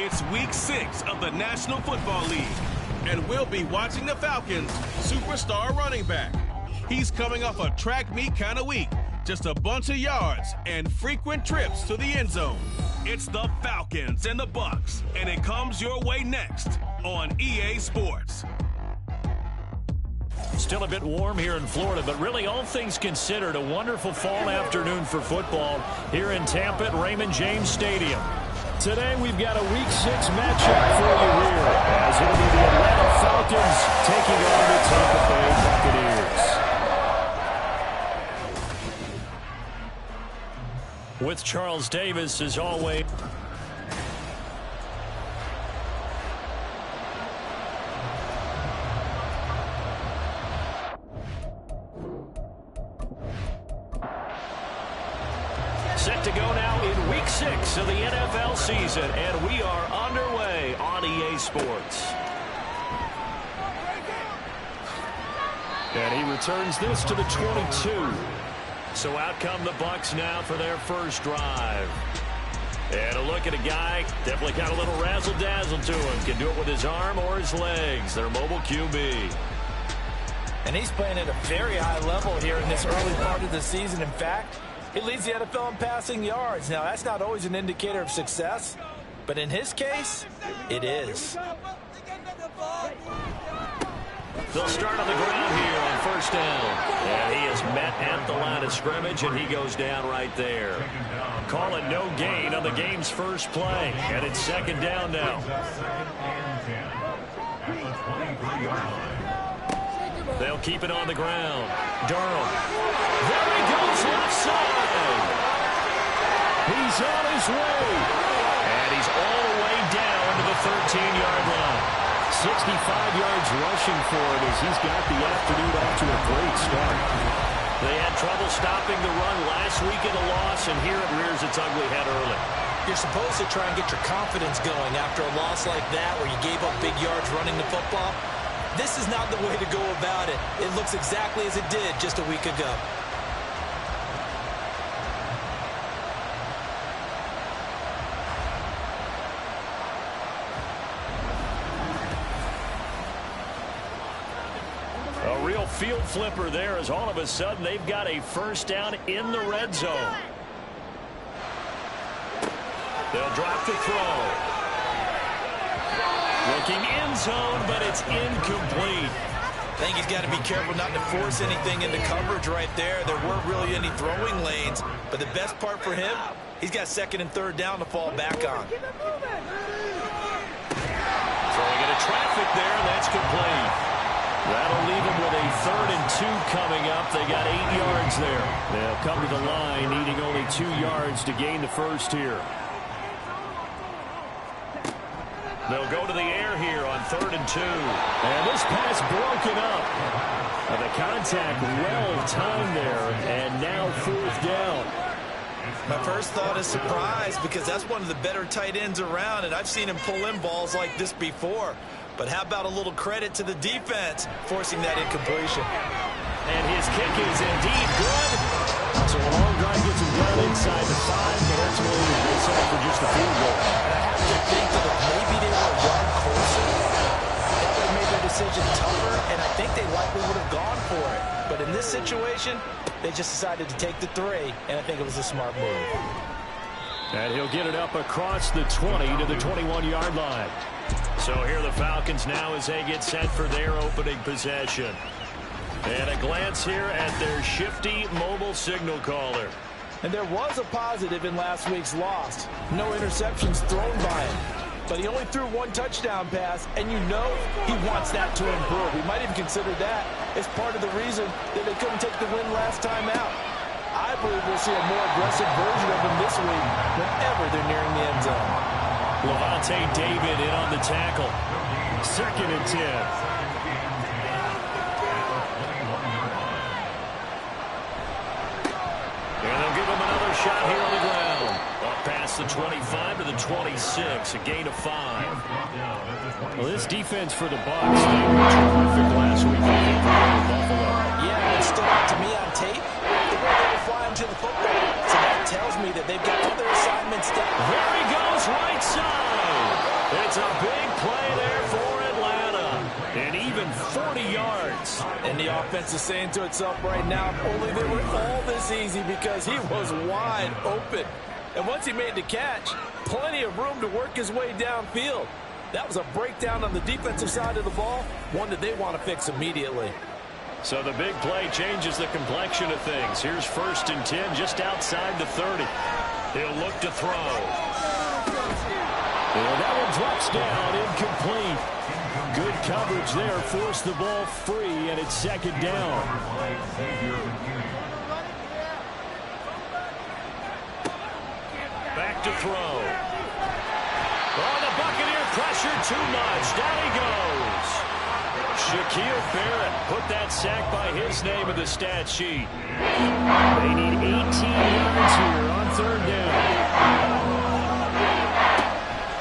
It's week 6 of the National Football League, and we'll be watching the Falcons' superstar running back. He's coming off a track meet kind of week, just a bunch of yards and frequent trips to the end zone. It's the Falcons and the Bucs, and it comes your way next on EA Sports. Still a bit warm here in Florida, but really all things considered, a wonderful fall afternoon for football here in Tampa at Raymond James Stadium. Today we've got a Week 6 matchup for you here, as it'll be the Atlanta Falcons taking on the Tampa Bay Buccaneers. With Charles Davis, as always. Set to go now in Week 6 of the NFL season, and we are underway on EA Sports. And he returns this to the 22. So out come the Bucs now for their first drive. And a look at a guy, definitely got a little razzle-dazzle to him. Can do it with his arm or his legs. Their mobile QB. And he's playing at a very high level here in this early part of the season. In fact, he leads the NFL in passing yards. Now, that's not always an indicator of success, but in his case, it is. They'll start on the ground here on first down. And he is met at the line of scrimmage, and he goes down right there. Call it no gain on the game's first play. And it's second down now. They'll keep it on the ground. Durham. There he goes left side. He's on his way. And he's all the way down to the 13-yard line. 65 yards rushing for him as he's got the afternoon off to a great start. They had trouble stopping the run last week in the loss, and here it rears its ugly head early. You're supposed to try and get your confidence going after a loss like that where you gave up big yards running the football. This is not the way to go about it. It looks exactly as it did just a week ago. A real field flipper there as all of a sudden they've got a first down in the red zone. They'll drop the throw. Looking end zone, but it's incomplete. I think he's got to be careful not to force anything into coverage right there. There weren't really any throwing lanes, but the best part for him, he's got second and third down to fall back on. Throwing into traffic there, and that's complete. That'll leave him with a 3rd and 2 coming up. They got 8 yards there. They'll come to the line, needing only 2 yards to gain the first here. They'll go to the air here on 3rd and 2. And this pass broken up. The contact well timed there, and now 4th down. My first thought is surprise because that's one of the better tight ends around, and I've seen him pull in balls like this before. But how about a little credit to the defense forcing that incompletion? And his kick is indeed good. So a long drive gets him down inside the 5, but ultimately they settle for just a field goal. And I have to think that if maybe they were a yard closer, they would have made their decision tougher, and I think they likely would have gone for it. But in this situation, they just decided to take the 3, and I think it was a smart move. And he'll get it up across the 20 to the 21-yard line. So here are the Falcons now as they get set for their opening possession. And a glance here at their shifty mobile signal caller. And there was a positive in last week's loss. No interceptions thrown by him. But he only threw 1 touchdown pass, and you know he wants that to improve. We might even consider that as part of the reason that they couldn't take the win last time out. I believe we'll see a more aggressive version of him this week whenever they're nearing the end zone. Levante David in on the tackle. 2nd and 10. And they'll give him another shot here on the ground. Up past the 25 to the 26, a gain of 5. Well, this defense for the Bucs, they were terrific last week in Buffalo. Yeah, it stood out to me on tape. They weren't able to fly him to the football. So that tells me that they've got other assignments down. There he goes, right side. It's a big play there for Atlanta. And even 40 yards. And the offense is saying to itself right now, if only they were all this easy, because he was wide open. And once he made the catch, plenty of room to work his way downfield. That was a breakdown on the defensive side of the ball, one that they want to fix immediately. So the big play changes the complexion of things. Here's 1st and 10 just outside the 30. He'll look to throw. And that one drops down, incomplete. Good coverage there, forced the ball free, and it's 2nd down. Back to throw. Oh, the Buccaneer pressure too much. Down he goes. Shaquille Barrett put that sack by his name in the stat sheet. They need 18 yards here on 3rd down.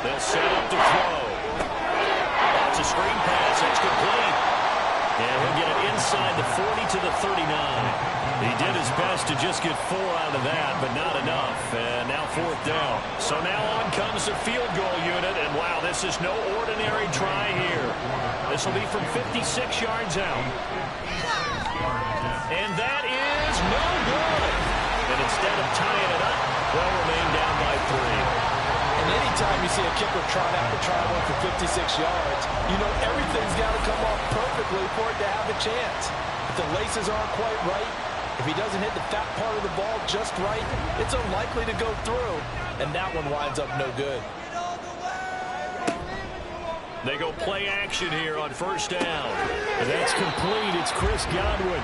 They'll set up to throw. That's a screen pass. That's complete. And he'll get it inside the 40 to the 39. He did his best to just get 4 out of that, but not enough. And now 4th down. So now on comes the field goal unit. And, wow, this is no ordinary try here. This will be from 56 yards out. And that is no good. And instead of tying it up, they'll remain down by 3. And anytime you see a kicker trot out to try one for 56 yards, you know everything's got to come off perfectly for it to have a chance. If the laces aren't quite right, if he doesn't hit the fat part of the ball just right, it's unlikely to go through. And that one winds up no good. They go play action here on 1st down. And that's complete. It's Chris Godwin.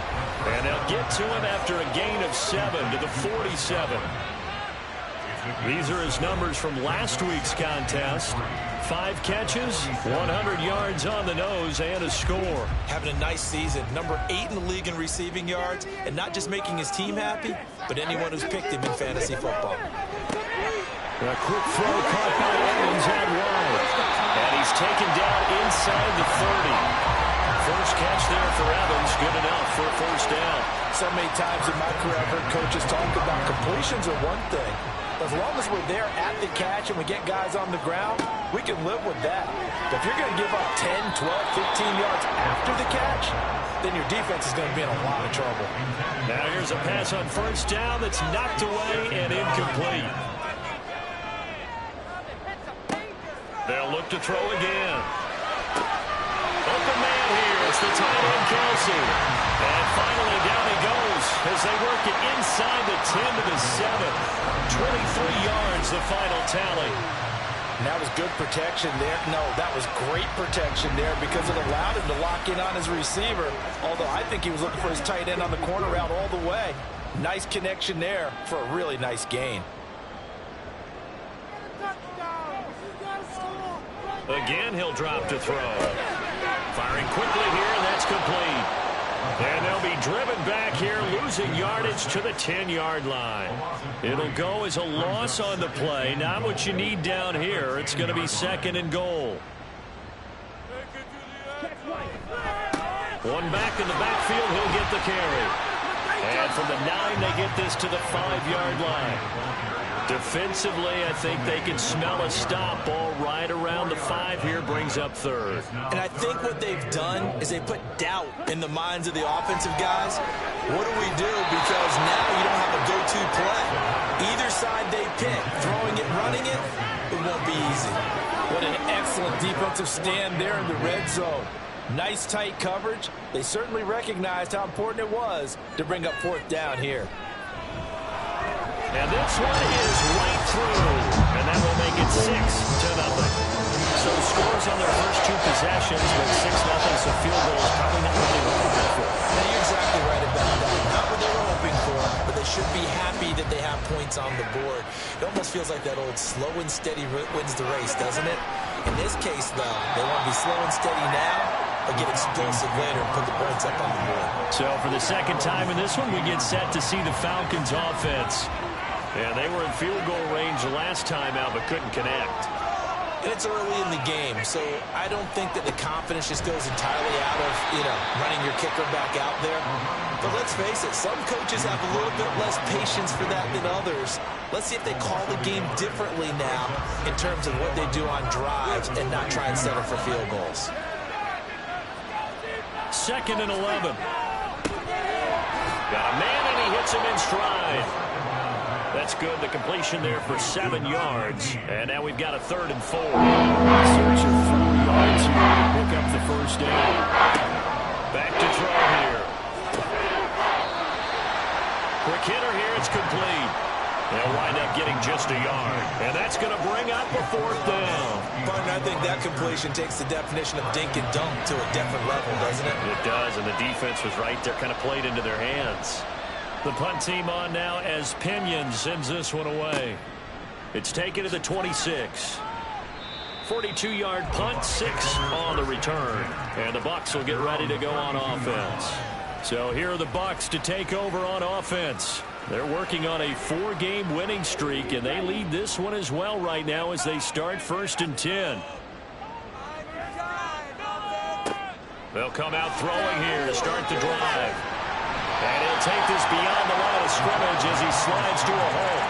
And they'll get to him after a gain of 7 to the 47. These are his numbers from last week's contest. 5 catches, 100 yards on the nose, and a score. Having a nice season. Number 8 in the league in receiving yards. And not just making his team happy, but anyone who's picked him in fantasy football. A quick throw caught by Evans out wide. And he's taken down inside the 30. First catch there for Evans. Good enough for a 1st down. So many times in my career I've heard coaches talk about completions are one thing. As long as we're there at the catch and we get guys on the ground, we can live with that. But if you're going to give up 10, 12, 15 yards after the catch, then your defense is going to be in a lot of trouble. Now here's a pass on 1st down that's knocked away and incomplete. They'll look to throw again. Open man here. It's the tight end, Kelsey. And finally down he goes as they work it inside the 10 to the 7. 23 yards, the final tally. And that was good protection there. No, that was great protection there because it allowed him to lock in on his receiver. Although I think he was looking for his tight end on the corner route all the way. Nice connection there for a really nice gain. Again, he'll drop to throw. Firing quickly here, and that's complete. And they'll be driven back here, losing yardage to the 10-yard line. It'll go as a loss on the play. Not what you need down here. It's going to be 2nd and goal. One back in the backfield, he'll get the carry. And from the 9, they get this to the 5-yard line. Defensively, I think they can smell a stop. Ball right around the 5 here, brings up 3rd. And I think what they've done is they put doubt in the minds of the offensive guys. What do we do? Because now you don't have a go-to play. Either side they pick, throwing it, running it, it won't be easy. What an excellent defensive stand there in the red zone. Nice tight coverage. They certainly recognized how important it was to bring up 4th down here. And this one is right through. And that will make it 6-0. So scores on their first 2 possessions with 6-0. So field goal is probably not what they were hoping for. Now, you're exactly right about that. Not what they were hoping for, but they should be happy that they have points on the board. It almost feels like that old slow and steady wins the race, doesn't it? In this case, though, they want to be slow and steady now, or get explosive later and put the points up on the board. So for the 2nd time in this one, we get set to see the Falcons offense. And they were in field goal range last time out, but couldn't connect. And it's early in the game, so I don't think that the confidence just goes entirely out of, running your kicker back out there. But let's face it, some coaches have a little bit less patience for that than others. Let's see if they call the game differently now in terms of what they do on drives and not try and settle for field goals. 2nd and 11. Got a man, and he hits him in stride. That's good. The completion there for 7 yards. And now we've got a 3rd and 4. Search of 4 yards here to pick up the first down. Back to throw here. Quick hitter here. It's complete. They'll wind up getting just a yard. And that's going to bring up a 4th down. Partner, I think that completion takes the definition of dink and dunk to a different level, doesn't it? It does, and the defense was right there, kind of played into their hands. The punt team on now as Pinion sends this one away. It's taken to the 26. 42-yard punt, 6 on the return. And the Bucs will get ready to go on offense. So here are the Bucs to take over on offense. They're working on a 4-game winning streak, and they lead this one as well right now as they start 1st and 10. They'll come out throwing here to start the drive. And he'll take this beyond the line of scrimmage as he slides to a hole.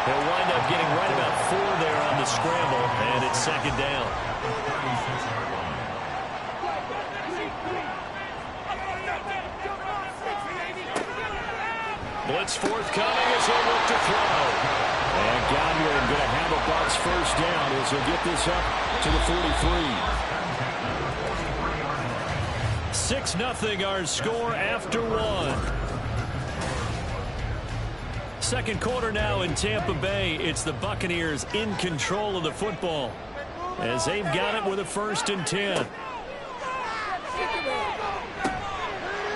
He'll wind up getting right about 4 there on the scramble, and it's 2nd down. Blitz forthcoming as he'll look to throw. And Godwin going to have a Bucs first down as he'll get this up to the 43. 6-0 our score after 1. Second quarter now in Tampa Bay. It's the Buccaneers in control of the football as they've got it with a 1st and 10.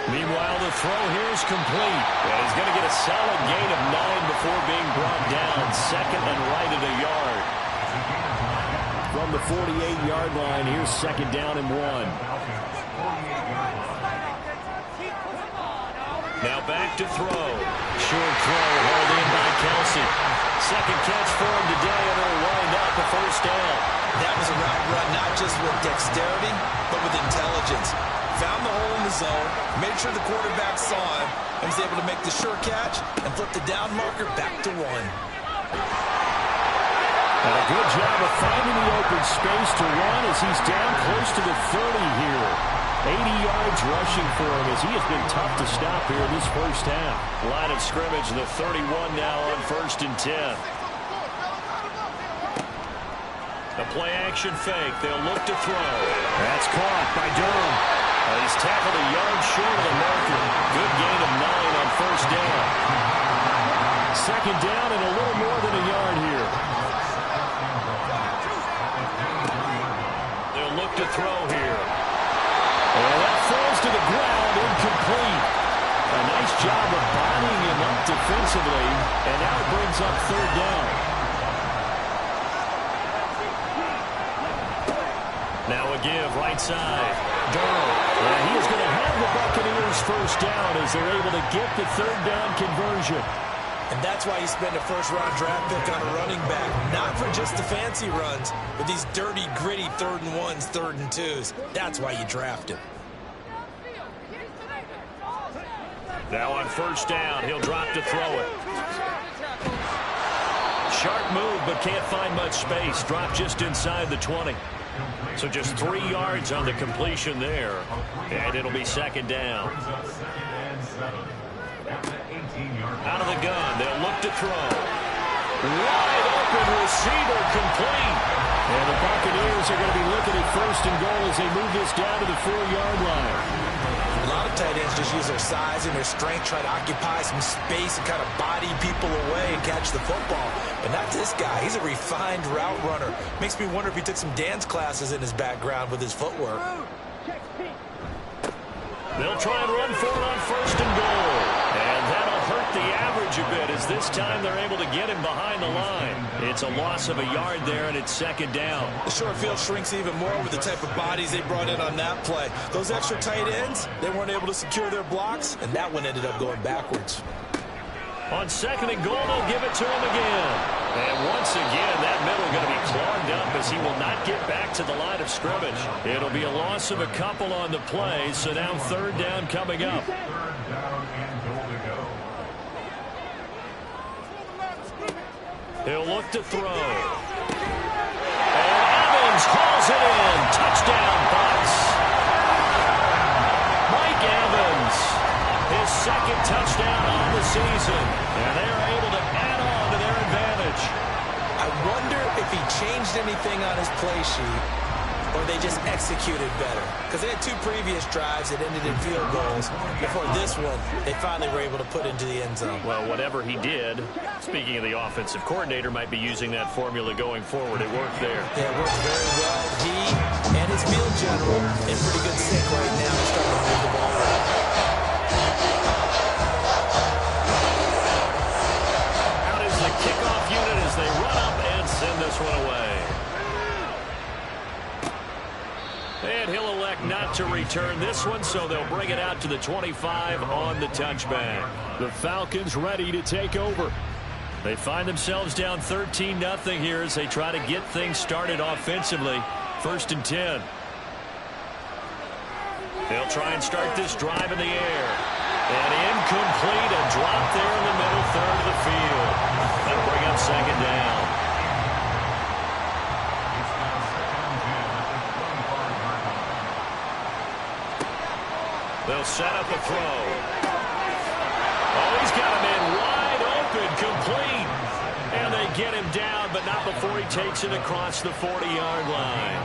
Meanwhile, the throw here is complete. And he's going to get a solid gain of 9 before being brought down. 2nd and right at a yard. From the 48-yard line, here's 2nd down and 1. Now back to throw. Short throw hauled in by Kelsey. 2nd catch for him today, and it'll wind up a 1st down. That was a route run not just with dexterity, but with intelligence. Found the hole in the zone, made sure the quarterback saw him, and was able to make the sure catch and flip the down marker back to 1. And a good job of finding the open space to run as he's down close to the 30 here. 80 yards rushing for him as he has been tough to stop here in this first half. Line of scrimmage, the 31 now on 1st and 10. The play action fake. They'll look to throw. That's caught by Durham. He's tackled a yard short of the marker. Good gain of 9 on 1st down. 2nd down and a little more than a yard here. They'll look to throw here. And that falls to the ground, incomplete. A nice job of bodying him up defensively, and now it brings up 3rd down. Now a give right side. Durham. And he is going to have the Buccaneers first down as they're able to get the 3rd down conversion. And that's why you spend a first-round draft pick on a running back. Not for just the fancy runs, but these dirty, gritty 3rd and 1s, 3rd and 2s. That's why you draft him. Now on 1st down, he'll drop to throw it. Sharp move, but can't find much space. Drop just inside the 20. So just 3 yards on the completion there. And it'll be 2nd down. Out of the gun, they'll look to throw. Wide open receiver, complete. And the Buccaneers are going to be looking at 1st and goal as they move this down to the 4-yard line. A lot of tight ends just use their size and their strength, try to occupy some space and kind of body people away and catch the football. But not this guy. He's a refined route runner. Makes me wonder if he took some dance classes in his background with his footwork. They'll try and run for it on 1st and goal. And that'll hurt the average a bit as this time they're able to get him behind the line. It's a loss of a yard there, and it's 2nd down. The short field shrinks even more with the type of bodies they brought in on that play. Those extra tight ends, they weren't able to secure their blocks, and that one ended up going backwards. On 2nd and goal, they'll give it to him again. And once again, that middle going to be clogged up as he will not get back to the line of scrimmage. It'll be a loss of a couple on the play, so now 3rd down coming up. He'll look to throw. And Evans hauls it in. Touchdown, Bucs. Mike Evans, his 2nd touchdown on the season. And they're able to add on to their advantage. I wonder if he changed anything on his play sheet or they just executed better. Because they had 2 previous drives that ended in field goals. Before this one, they finally were able to put into the end zone. Well, whatever he did, speaking of the offensive coordinator, might be using that formula going forward. It worked there. Yeah, it worked very well. He and his field general in pretty good sync right now. They're starting to move the ball around. Out is the kickoff unit as they run up and send this one away. And he'll elect not to return this one, so they'll bring it out to the 25 on the touchback. The Falcons ready to take over. They find themselves down 13-0 here as they try to get things started offensively. 1st and 10. They'll try and start this drive in the air. And incomplete, a drop there in the middle 3rd of the field. That'll bring up 2nd down. They'll set up a throw. Oh, he's got him in wide open, complete. And they get him down, but not before he takes it across the 40-yard line.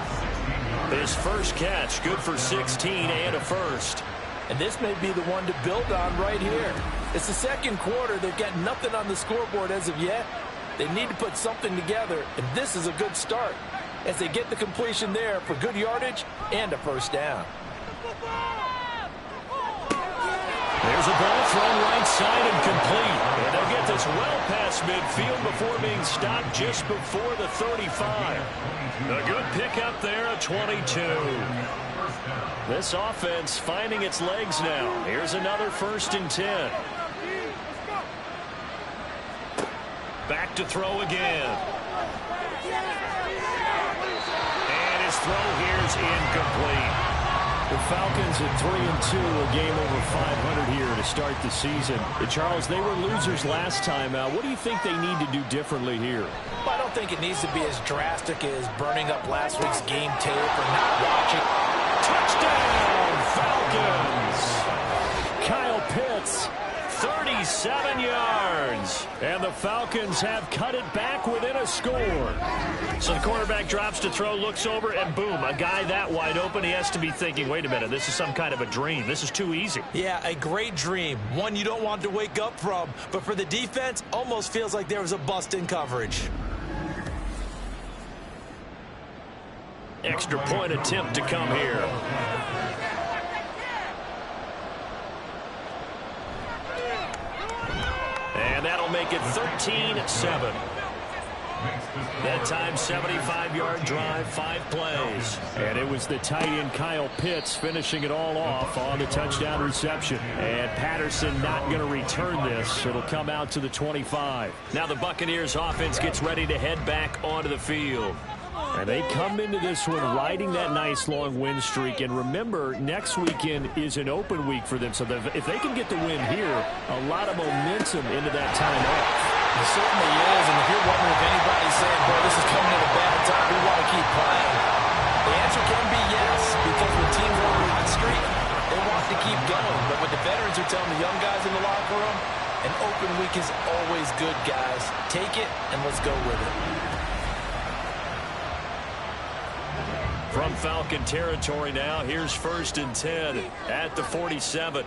His first catch, good for 16 and a first. And this may be the one to build on right here. It's the 2nd quarter. They've got nothing on the scoreboard as of yet. They need to put something together, and this is a good start as they get the completion there for good yardage and a first down. There's a ball thrown right side and complete. And they'll get this well past midfield before being stopped just before the 35. A good pickup there at 22. This offense finding its legs now. Here's another 1st and 10. Back to throw again. And his throw here's incomplete. The Falcons at 3-2, a game over 500 here to start the season. Charles, they were losers last time out. What do you think they need to do differently here? Well, I don't think it needs to be as drastic as burning up last week's game tape or not watching. Touchdown, Falcons! Kyle Pitts, 37 yards. And the Falcons have cut it back within a score. So the quarterback drops to throw, looks over, and boom, a guy that wide open, he has to be thinking, wait a minute, this is some kind of a dream. This is too easy. Yeah, a great dream. One you don't want to wake up from. But for the defense, almost feels like there was a bust in coverage. Extra point attempt to come here. And that'll make it 13-7. That time, 75-yard drive, 5 plays. And it was the tight end Kyle Pitts finishing it all off on the touchdown reception. And Patterson not going to return this. It'll come out to the 25. Now the Buccaneers offense gets ready to head back onto the field. And they come into this one riding that nice long win streak. And remember, next weekend is an open week for them. So if they can get the win here, a lot of momentum into that time off. It certainly is. And if you're wondering if anybody's saying, boy, this is coming at a bad time, we want to keep playing, the answer can be yes. Because when teams are on a hot streak, they want to keep going. But what the veterans are telling the young guys in the locker room, an open week is always good, guys. Take it and let's go with it. From Falcon territory now, here's 1st and 10 at the 47.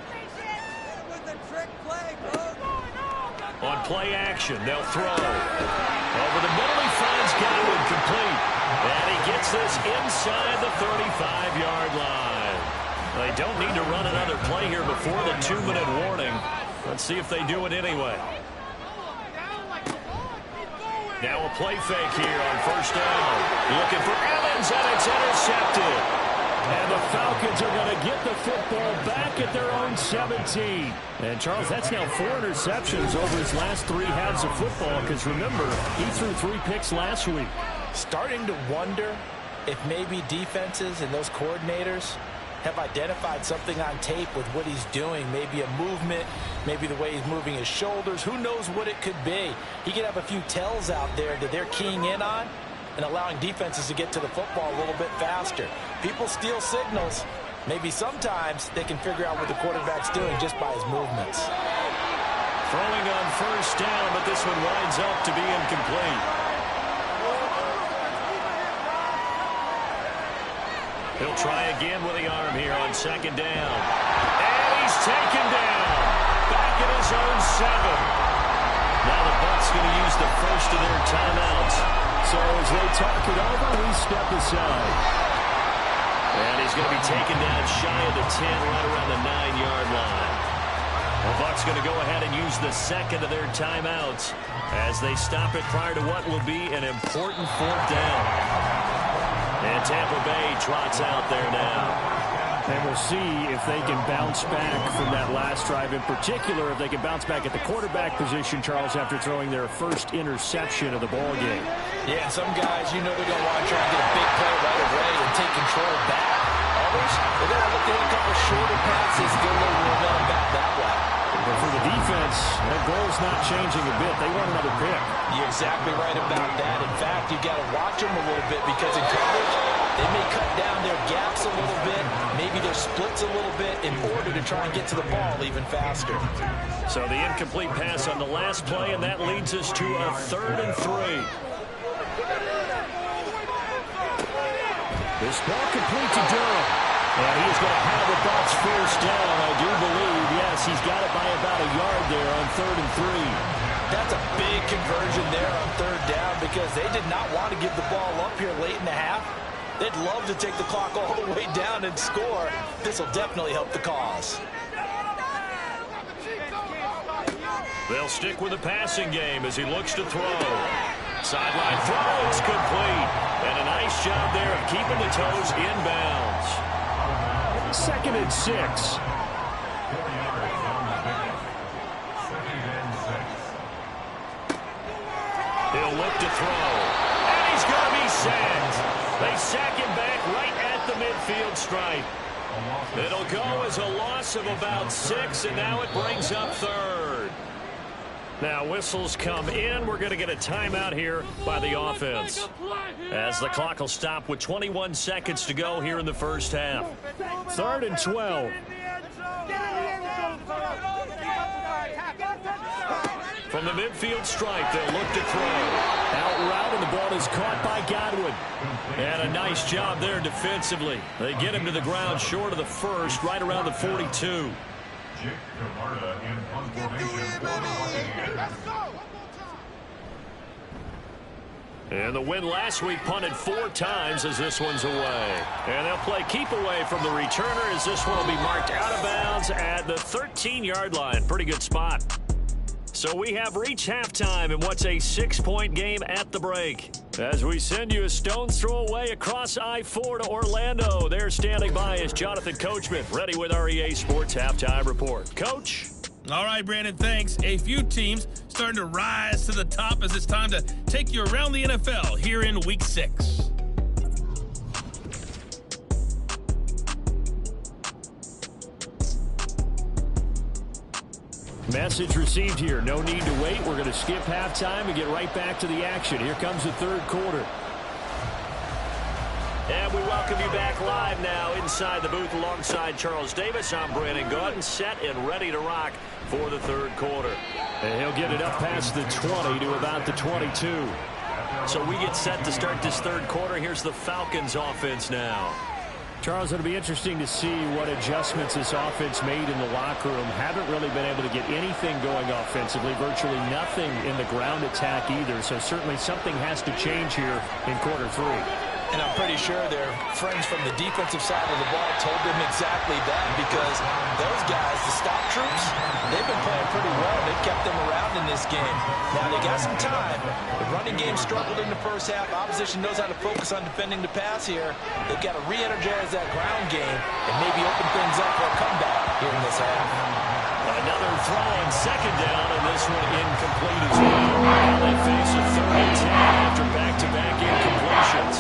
On play action, they'll throw. Over the middle, he finds Godwin complete. And he gets this inside the 35-yard line. They don't need to run another play here before the 2-minute warning. Let's see if they do it anyway. Now a play fake here on 1st down. Looking for Evans, and it's intercepted. And the Falcons are going to get the football back at their own 17. And, Charles, that's now 4 interceptions over his last 3 halves of football because, remember, he threw 3 picks last week. Starting to wonder if maybe defenses and those coordinators have identified something on tape with what he's doing. Maybe a movement, maybe the way he's moving his shoulders. Who knows what it could be? He could have a few tells out there that they're keying in on and allowing defenses to get to the football a little bit faster. People steal signals. Maybe sometimes they can figure out what the quarterback's doing just by his movements. Throwing on first down, but this one winds up to be incomplete. He'll try again with the arm here on second down. And he's taken down. Back at his own 7. Now the Bucs going to use the first of their timeouts. So as they talk it over, we step aside. And he's going to be taken down shy of the 10, right around the 9-yard line. The Bucs going to go ahead and use the second of their timeouts as they stop it prior to what will be an important 4th down. And Tampa Bay trots out there now. And we'll see if they can bounce back from that last drive. In particular, if they can bounce back at the quarterback position, Charles, after throwing their first interception of the ball game. Yeah, some guys, you know they're going to want to try and get a big play right away and take control back. Others, they're going to look at a couple shorter passes, get a little momentum back that way. But for the defense, that goal's not changing a bit. They want another pick. You're exactly right about that. In fact, you've got to watch them a little bit because in coverage, they may cut down their gaps a little bit, maybe their splits a little bit in order to try and get to the ball even faster. So the incomplete pass on the last play, and that leads us to a 3rd and 3. This ball complete to Durham. And he's going to have the Bucs first down, I do believe. Yes, he's got it by about a yard there on 3rd and 3. That's a big conversion there on 3rd down because they did not want to give the ball up here late in the half. They'd love to take the clock all the way down and score. This will definitely help the cause. They'll stick with the passing game as he looks to throw. Sideline throw is complete. And a nice job there of keeping the toes inbounds. 2nd and 6. He'll look to throw. And he's going to be sacked. They sack him back right at the midfield stripe. It'll go as a loss of about 6, and now it brings up 3rd. Now whistles come in. We're going to get a timeout here by the offense, as the clock will stop with 21 seconds to go here in the first half. 3rd and 12. From the midfield stripe, they'll look to throw. Out route, and the ball is caught by Godwin. And a nice job there defensively. They get him to the ground short of the first, right around the 42. And the win last week punted 4 times as this one's away. And they'll play keep away from the returner as this one will be marked out of bounds at the 13-yard line. Pretty good spot. So we have reached halftime in what's a 6-point game at the break. As we send you a stone's throw away across I-4 to Orlando. There standing by is Jonathan Coachman, ready with our EA Sports Halftime Report. Coach? All right, Brandon, thanks. A few teams starting to rise to the top as it's time to take you around the NFL here in Week 6. Message received here. No need to wait. We're going to skip halftime and get right back to the action. Here comes the 3rd quarter. And we welcome you back live now inside the booth alongside Charles Davis. I'm Brandon Gaudin, set and ready to rock for the 3rd quarter. And he'll get it up past the 20 to about the 22. So we get set to start this 3rd quarter. Here's the Falcons offense now. Charles, it'll be interesting to see what adjustments this offense made in the locker room. Haven't really been able to get anything going offensively, virtually nothing in the ground attack either. So certainly something has to change here in quarter 3. And I'm pretty sure their friends from the defensive side of the ball told them exactly that, because those guys, the stop troops, they've been playing pretty well. They've kept them around in this game. Now, they got some time. The running game struggled in the first half. Opposition knows how to focus on defending the pass here. They've got to re-energize that ground game and maybe open things up for a comeback here in this half. Another throw on second down, and this one incomplete as well. Now they face a 3rd and 10 after back-to-back incompletions.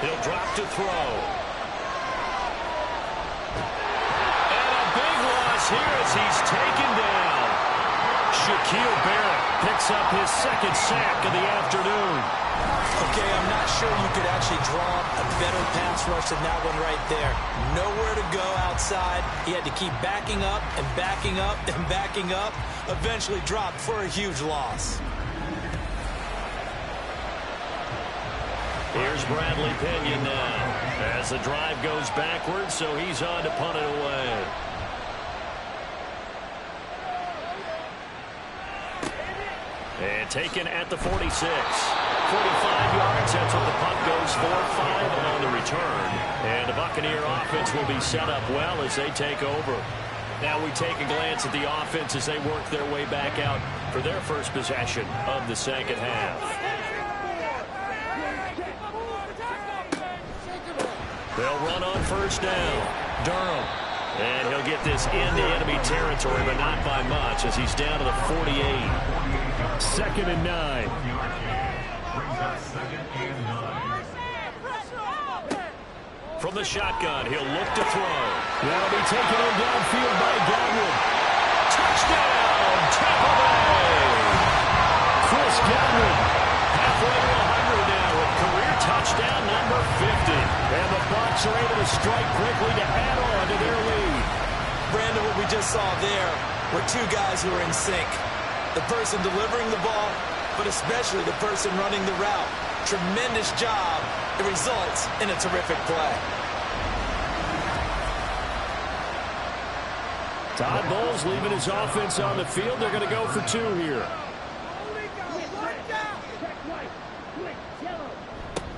He'll drop to throw. And a big loss here as he's taken down. Shaquille Barrett picks up his 2nd sack of the afternoon. Okay, I'm not sure you could actually draw a better pass rush than that one right there. Nowhere to go outside. He had to keep backing up and backing up and backing up. Eventually dropped for a huge loss. Here's Bradley Pinion now as the drive goes backwards, so he's on to punt it away. And taken at the 46. 45 yards, that's what the punt goes for. 5 on the return. And the Buccaneer offense will be set up well as they take over. Now we take a glance at the offense as they work their way back out for their first possession of the second half. They'll run on first down. Durham. And he'll get this into enemy territory, but not by much as he's down to the 48. 2nd and 9. From the shotgun, he'll look to throw. That'll be taken in downfield by Godwin. Touchdown, Tampa Bay! Chris Godwin. Halfway to 100 now with career touchdown number 50. And the Bucs are able to strike quickly to add on to their lead. Brandon, what we just saw there were 2 guys who are in sync. The person delivering the ball, but especially the person running the route. Tremendous job. It results in a terrific play. Todd Bowles leaving his offense on the field. They're going to go for 2 here.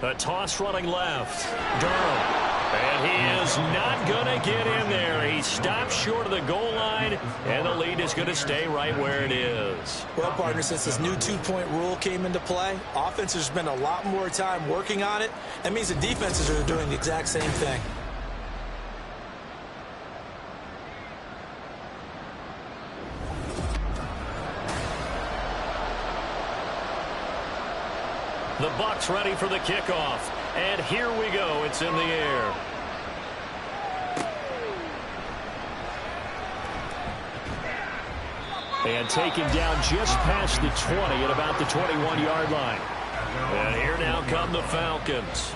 A toss running left. Durham. And he is not going to get in there. He stops short of the goal line, and the lead is going to stay right where it is. Well, partner, since this new 2-point rule came into play, offenses spend a lot more time working on it. That means the defenses are doing the exact same thing. The Bucs ready for the kickoff. And here we go. It's in the air. And taken down just past the 20 at about the 21-yard line. And here now come the Falcons.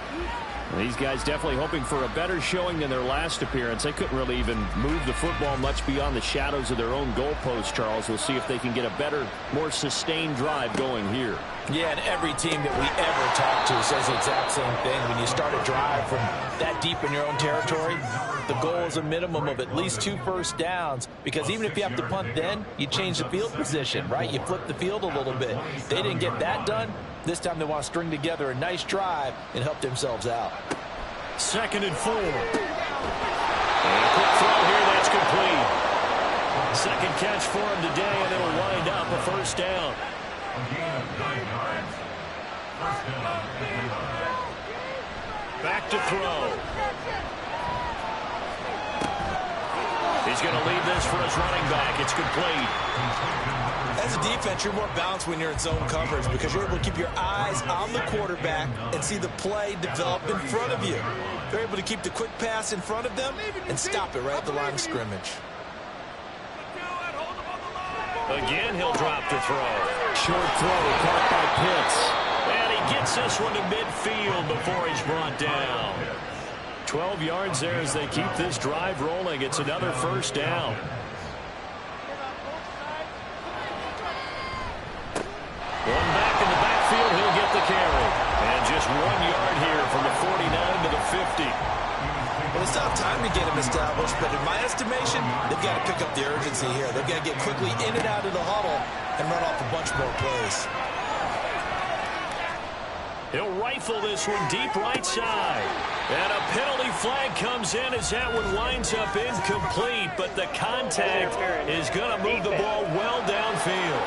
These guys definitely hoping for a better showing than their last appearance. They couldn't really even move the football much beyond the shadows of their own goalpost, Charles. We'll see if they can get a better, more sustained drive going here. Yeah, and every team that we ever talk to says the exact same thing. When you start a drive from that deep in your own territory, the goal is a minimum of at least 2 first downs, because even if you have to punt then, you change the field position, right? You flip the field a little bit. They didn't get that done. This time they want to string together a nice drive and help themselves out. 2nd and 4. And a quick throw here, that's complete. 2nd catch for him today, and it'll wind up a first down. Back to throw. He's going to leave this for his running back. It's complete. As a defense, you're more balanced when you're in zone coverage because you're able to keep your eyes on the quarterback and see the play develop in front of you. They're able to keep the quick pass in front of them and stop it right at the line of scrimmage. Again, he'll drop to throw. Short throw caught by Pitts. And he gets this one to midfield before he's brought down. 12 yards there as they keep this drive rolling. It's another first down. One back in the backfield, he'll get the carry. And just 1 yard here from the 49 to the 50. Well, they still have time to get him established, but in my estimation, they've got to pick up the urgency here. They've got to get quickly in and out of the huddle and run off a bunch more plays. He'll rifle this one deep right side. And a penalty flag comes in as that one winds up incomplete, but the contact is going to move the ball well downfield.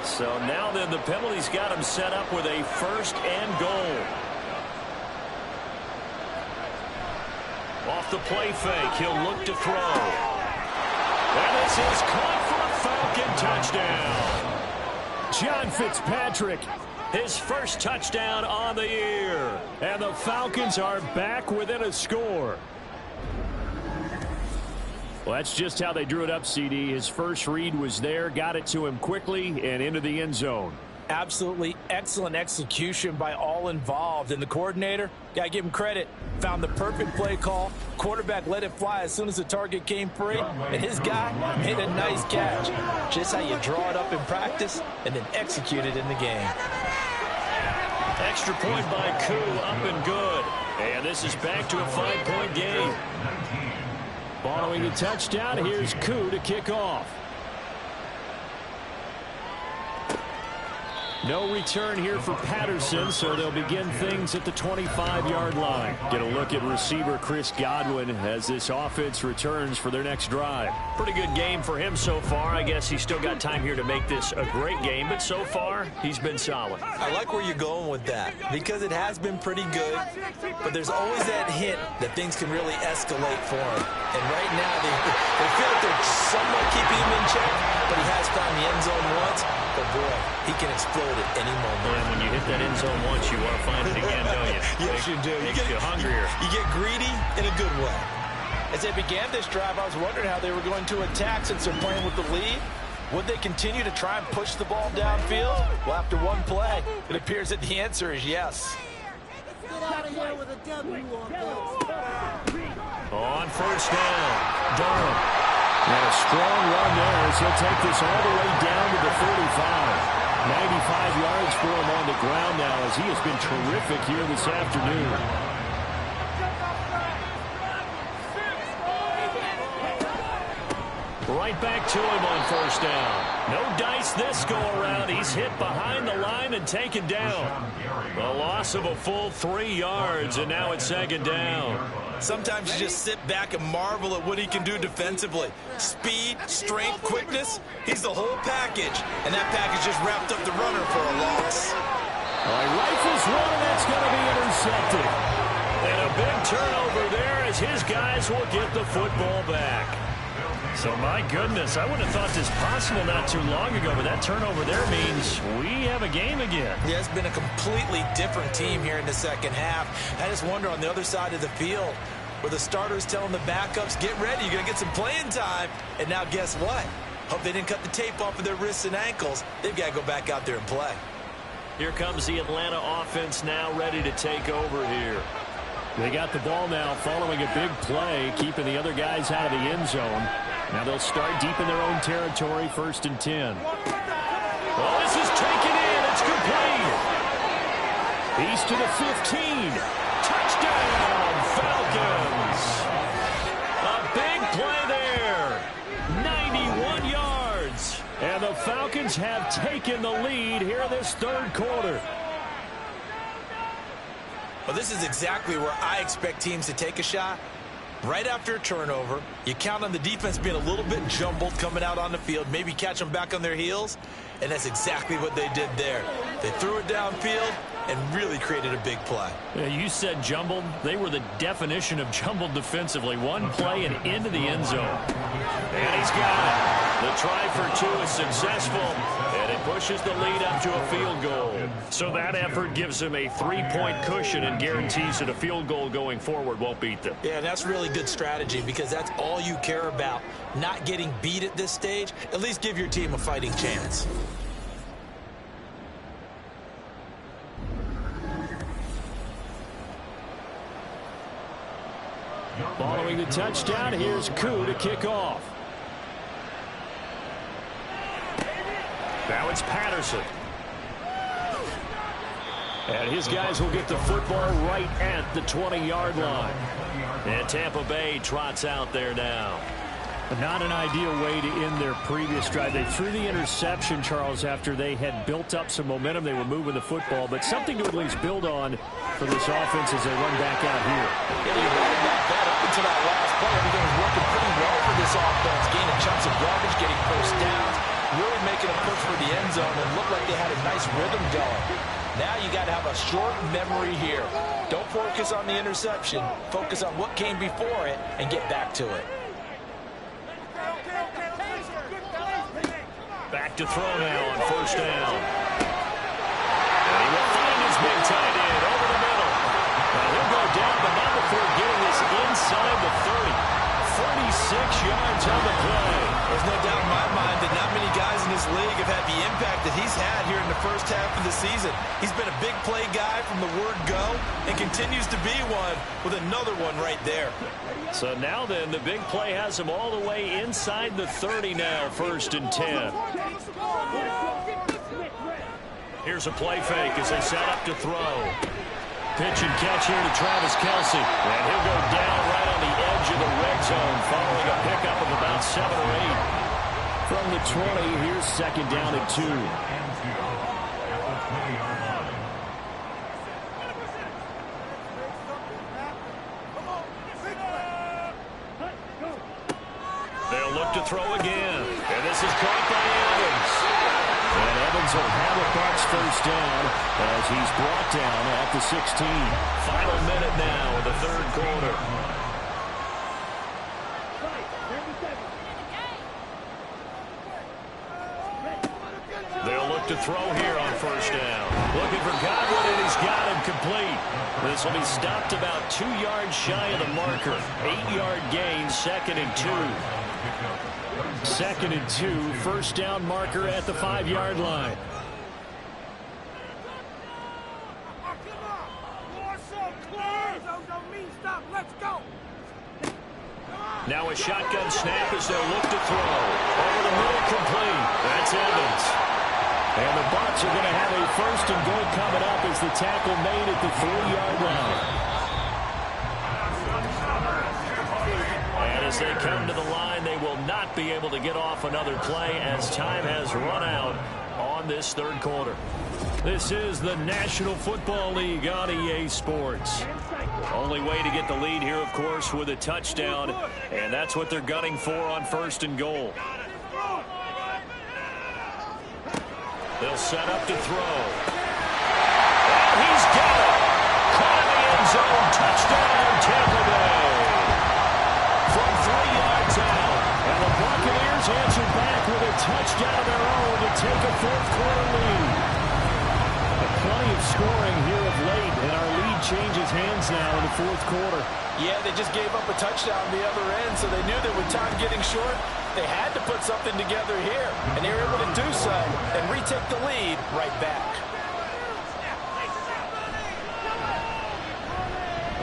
So now then the penalty's got him set up with a 1st and goal. Off the play fake, he'll look to throw. And this is caught for a Falcon touchdown. John Fitzpatrick, his first touchdown on the year. And the Falcons are back within a score. Well, that's just how they drew it up, CD. His first read was there, got it to him quickly, and into the end zone. Absolutely excellent execution by all involved. And the coordinator, got to give him credit, found the perfect play call. Quarterback let it fly as soon as the target came free. And his guy made a nice catch. Just how you draw it up in practice and then execute it in the game. Extra point by Koo, up and good. And this is back to a 5-point game. Following the touchdown, here's Koo to kick off. No return here for Patterson, so they'll begin things at the 25-yard line. Get a look at receiver Chris Godwin as this offense returns for their next drive. Pretty good game for him so far. I guess he's still got time here to make this a great game, but so far, he's been solid. I like where you're going with that because it has been pretty good, but there's always that hint that things can really escalate for him. And right now, they feel like they're somewhat keeping him in check, but he has found the end zone once. But boy, he can explode at any moment. And when you hit that end zone once, you want to find it again, don't you? Yes, you do. Makes you hungrier. You get greedy in a good way. As they began this drive, I was wondering how they were going to attack since they're playing with the lead. Would they continue to try and push the ball downfield? Well, after one play, it appears that the answer is yes. Get out of here with a W on this. On 1st down, Durham. And a strong run there as he'll take this all the way down to the 45. 95 yards for him on the ground now as he has been terrific here this afternoon. Right back to him on 1st down. No dice this go around. He's hit behind the line and taken down. A loss of a full 3 yards, and now it's 2nd down. Sometimes you just sit back and marvel at what he can do defensively. Speed, strength, quickness, he's the whole package. And that package just wrapped up the runner for a loss. All right, rifles one, and that's going to be intercepted. And a big turnover there as his guys will get the football back. So, my goodness, I wouldn't have thought this possible not too long ago, but that turnover there means we have a game again. Yeah, it's been a completely different team here in the second half. I just wonder on the other side of the field, where the starters telling the backups, get ready, you're going to get some playing time. And now guess what? Hope they didn't cut the tape off of their wrists and ankles. They've got to go back out there and play. Here comes the Atlanta offense now ready to take over here. They got the ball now following a big play, keeping the other guys out of the end zone. Now they'll start deep in their own territory, 1st and 10. Well, this is taken in. It's complete. He's to the 15. Touchdown, Falcons. A big play there. 91 yards. And the Falcons have taken the lead here this 3rd quarter. Well, this is exactly where I expect teams to take a shot. Right after a turnover, you count on the defense being a little bit jumbled coming out on the field, maybe catch them back on their heels, and that's exactly what they did there. They threw it downfield and really created a big play. Yeah, you said jumbled. They were the definition of jumbled defensively. One play and into the end zone. And he's got it. The try for 2 is successful, and it pushes the lead up to a field goal. So that effort gives them a 3-point cushion and guarantees that a field goal going forward won't beat them. Yeah, that's really good strategy because that's all you care about. Not getting beat at this stage. At least give your team a fighting chance. Following the touchdown, here's Koo to kick off. Now it's Patterson. And his guys will get the football right at the 20-yard line. And Tampa Bay trots out there now. Not an ideal way to end their previous drive. They threw the interception, Charles, after they had built up some momentum. They were moving the football, but something to at least build on for this offense as they run back out here. Yeah, you running that up until that last play. Everything was working pretty well for this offense, gaining chunks of yardage, getting first downs, really making a push for the end zone, and looked like they had a nice rhythm going. Now you got to have a short memory here. Don't focus on the interception. Focus on what came before it and get back to it. Back to throw now on first down. And he will find his big tight end over the middle. Now he'll go down, but not before getting this inside the 30. 46 yards on the play. There's no doubt in my mind that not many guys in this league have had the impact that he's had here in the first half of the season. He's been a big play guy from the word go and continues to be one with another one right there. So now then, the big play has him all the way inside the 30 now, 1st and 10. Here's a play fake as they set up to throw. Pitch and catch here to Travis Kelce. And he'll go down right on the edge of the red zone following a pickup of about 7 or 8. From the 20, here's 2nd down and 2. They'll look to throw again. And this is caught by Evans. And Evans will have a Bucs first down as he's brought down at the 16. Final minute now of the 3rd quarter. They'll look to throw here on first down. Looking for Godwin, and he's got him complete. This will be stopped about 2 yards shy of the marker. 8-yard gain, 2nd and 2. 2nd and 2, first down marker at the 5-yard line. Now a shotgun snap as they'll look to throw. Over the middle, complete. That's Evans. And the Bucs are going to have a 1st and goal coming up as the tackle made at the 3-yard line. And as they come to the line, they will not be able to get off another play as time has run out on this 3rd quarter. This is the National Football League on EA Sports. Only way to get the lead here, of course, with a touchdown, and that's what they're gunning for on 1st and goal. They'll set up to throw. And he's got it. Caught in the end zone. Touchdown, Tampa Bay. From 3 yards out. And the Buccaneers answer back with a touchdown of their own to take a 4th quarter lead. Plenty of scoring here of late, and our lead changes hands now in the 4th quarter. Yeah, they just gave up a touchdown on the other end, so they knew that with time getting short, they had to put something together here, and they were able to do so and retake the lead right back.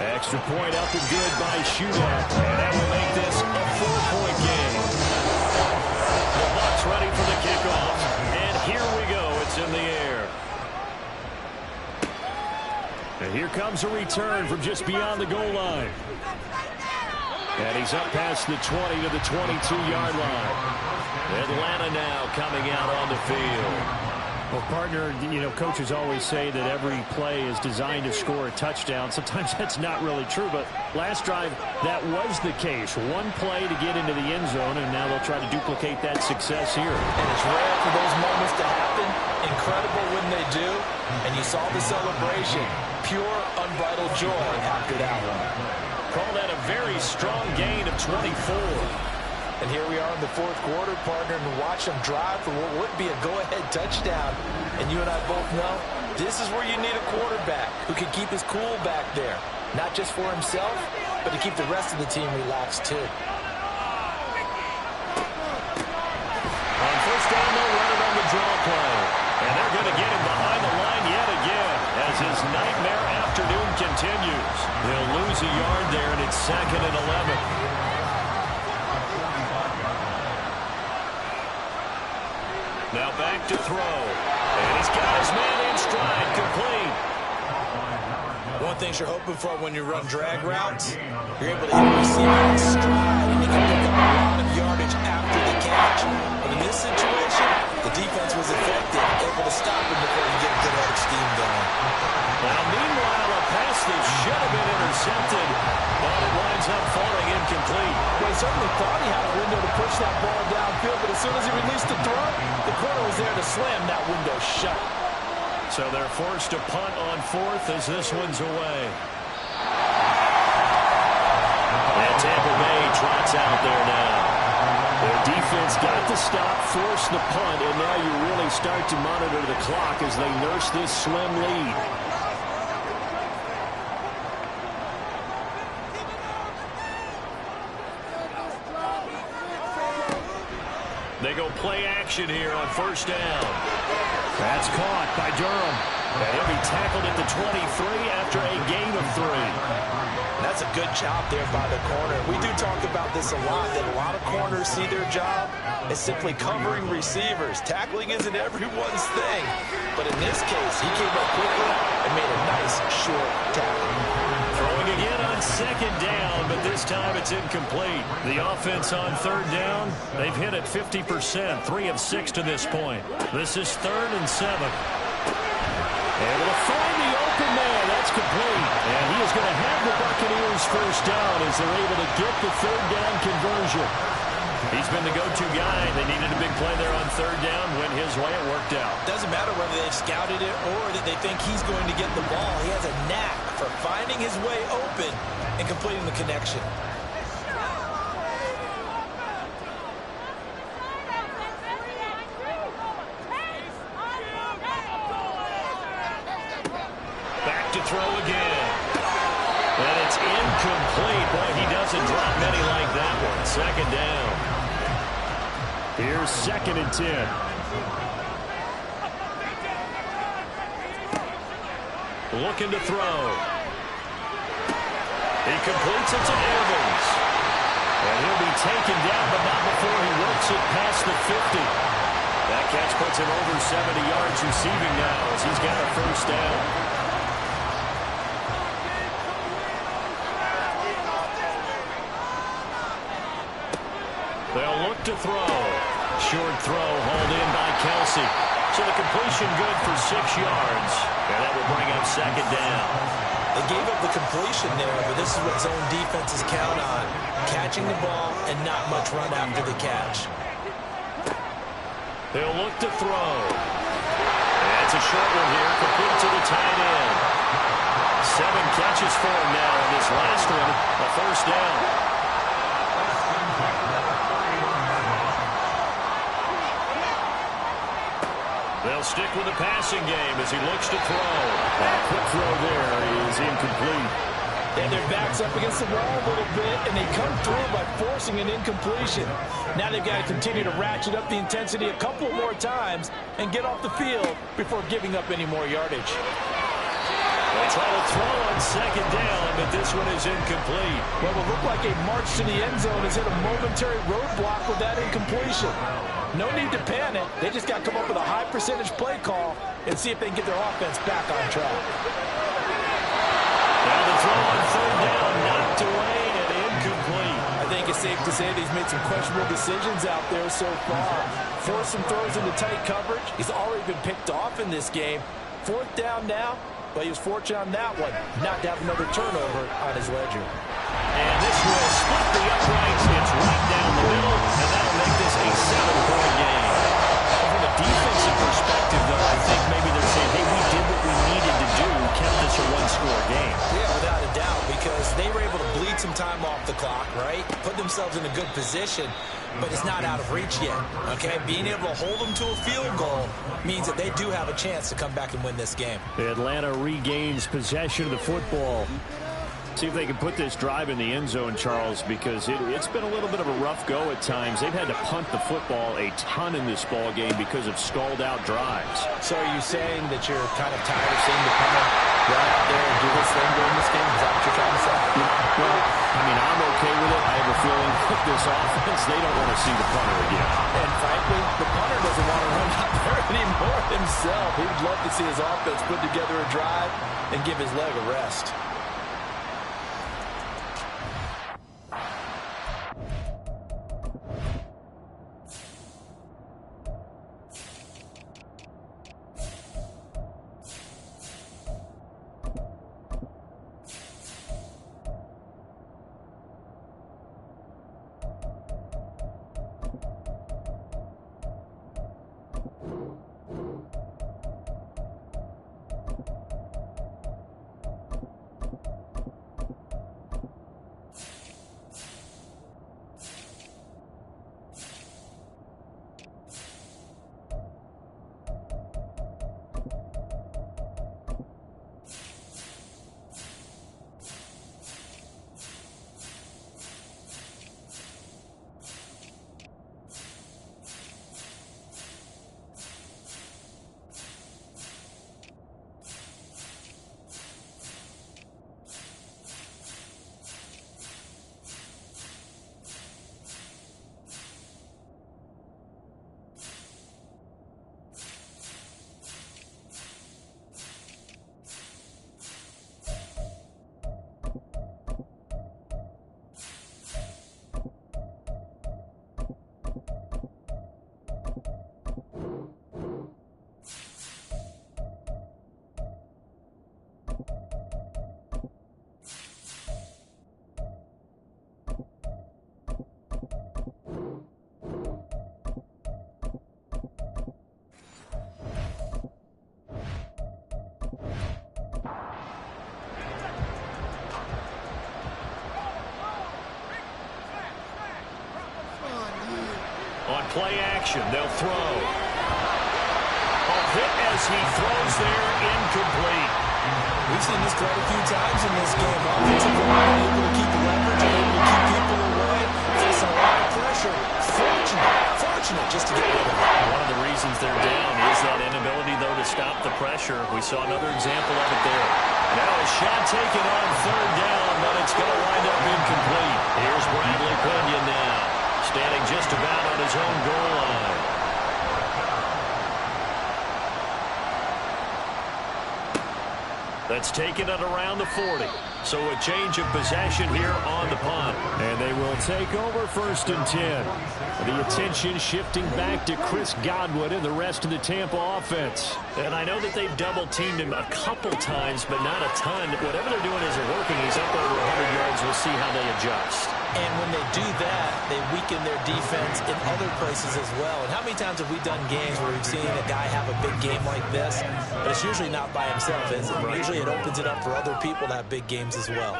Extra point up and good by Shootout, and that will make this a 4-point game. The Bucs ready for the kickoff, and here we go. It's in the air. And here comes a return from just beyond the goal line. And he's up past the 20 to the 22-yard line. Atlanta now coming out on the field. Well, partner, you know, coaches always say that every play is designed to score a touchdown. Sometimes that's not really true, but last drive, that was the case. One play to get into the end zone, and now they'll try to duplicate that success here. And it's rare for those moments to happen. Incredible when they do. And you saw the celebration. Pure, unbridled joy after that one. Call that a very strong gain of 24. And here we are in the 4th quarter, partner, and watch them drive for what would be a go-ahead touchdown. And you and I both know this is where you need a quarterback who can keep his cool back there. Not just for himself, but to keep the rest of the team relaxed too. On first down, they'll run it on the draw play. And they're going to get him behind the line yet again as his nightmare afternoon continues. They'll lose a yard there, and it's 2nd and 11. Now back to throw. And he's got his man in stride, complete. the things you're hoping for when you run drag routes. You're able to hit a receiver in stride, and you can pick up a lot of yardage after the catch. But in this situation, the defense was effective, able to stop him before you get a good head of steam going. Now, meanwhile, a pass that should have been intercepted, but it winds up falling incomplete. Well, he certainly thought he had a window to push that ball downfield, but as soon as he released the throw, the corner was there to slam that window shut. So they're forced to punt on fourth as this one's away. And Tampa Bay trots out there now. Their defense got the stop, forced the punt, and now you really start to monitor the clock as they nurse this slim lead. They go play action here on first down. That's caught by Durham. And he'll be tackled at the 23 after a gain of 3. That's a good job there by the corner. We do talk about this a lot, that a lot of corners see their job as simply covering receivers. Tackling isn't everyone's thing. But in this case, he came up quickly and made a nice short tackle. Throwing again on second down, but this time it's incomplete. The offense on third down, they've hit it 50%, 3 of 6 to this point. This is 3rd and 7. Able to find the open man. That's complete. And he is going to have the Buccaneers first down as they're able to get the third down conversion. He's been the go-to guy. They needed a big play there on third down. Went his way. It worked out. Doesn't matter whether they've scouted it or that they think he's going to get the ball. He has a knack for finding his way open and completing the connection. Throw again. And it's incomplete. Boy, he doesn't drop many like that one. Second down. Here's 2nd and 10. Looking to throw. He completes it to Evans. And he'll be taken down, but not before he works it past the 50. That catch puts him over 70 yards receiving now as he's got a first down. They'll look to throw. Short throw hauled in by Kelsey. So the completion good for 6 yards. And that will bring up second down. They gave up the completion there, but this is what zone defenses count on. Catching the ball and not much run after the catch. They'll look to throw. That's a short one here. Complete to the tight end. 7 catches for him now in this last one. A first down. They'll stick with the passing game as he looks to throw. A quick throw there is incomplete. And their back's up against the wall a little bit, and they come through by forcing an incompletion. Now they've got to continue to ratchet up the intensity a couple more times and get off the field before giving up any more yardage. They try to throw on second down, but this one is incomplete. What will look like a march to the end zone has hit a momentary roadblock with that incompletion. No need to panic. They just got to come up with a high percentage play call and see if they can get their offense back on track. Now the throw on third down, knocked away and incomplete. I think it's safe to say that he's made some questionable decisions out there so far. Forced some throws into tight coverage. He's already been picked off in this game. 4th down now, but he was fortunate on that one. Not to have another turnover on his ledger. And this will split the uprights. It's right down the middle, and that'll make this a 7-point game. From a defensive perspective, though, I think maybe they're saying, hey, we did what we needed to do, kept this a one-score game. Yeah, without a doubt, because they were able to bleed some time off the clock, right? Put themselves in a good position, but it's not out of reach yet, okay? Being able to hold them to a field goal means that they do have a chance to come back and win this game. Atlanta regains possession of the football. See if they can put this drive in the end zone, Charles, because it's been a little bit of a rough go at times. They've had to punt the football a ton in this ball game because of stalled-out drives. So are you saying that you're kind of tired of seeing the punter run out there and do this thing during this game? Is that what you're trying to say? Well, I mean, I'm okay with it. I have a feeling with this offense, they don't want to see the punter again. And frankly, the punter doesn't want to run out there anymore himself. He'd love to see his offense put together a drive and give his leg a rest. On play action, they'll throw. A hit as he throws there, incomplete. We've seen this quite a few times in this game. Offensive line able to keep the leverage, able to keep people away, facing a lot of pressure. Fortunate just to get rid of it. One of the reasons they're down is that inability, though, to stop the pressure. We saw another example of it there. Now a shot taken on third down, but it's going to wind up incomplete. Here's Bradley Pinion now, standing just about on his own goal line. That's taken at around the 40. So a change of possession here on the punt. And they will take over 1st and 10. The attention shifting back to Chris Godwin and the rest of the Tampa offense. And I know that they've double-teamed him a couple times, but not a ton. Whatever they're doing isn't working. He's up over 100 yards. We'll see how they adjust. And when they do that, they weaken their defense in other places as well. And how many times have we done games where we've seen a guy have a big game like this, but it's usually not by himself, is it? Usually it opens it up for other people to have big games as well.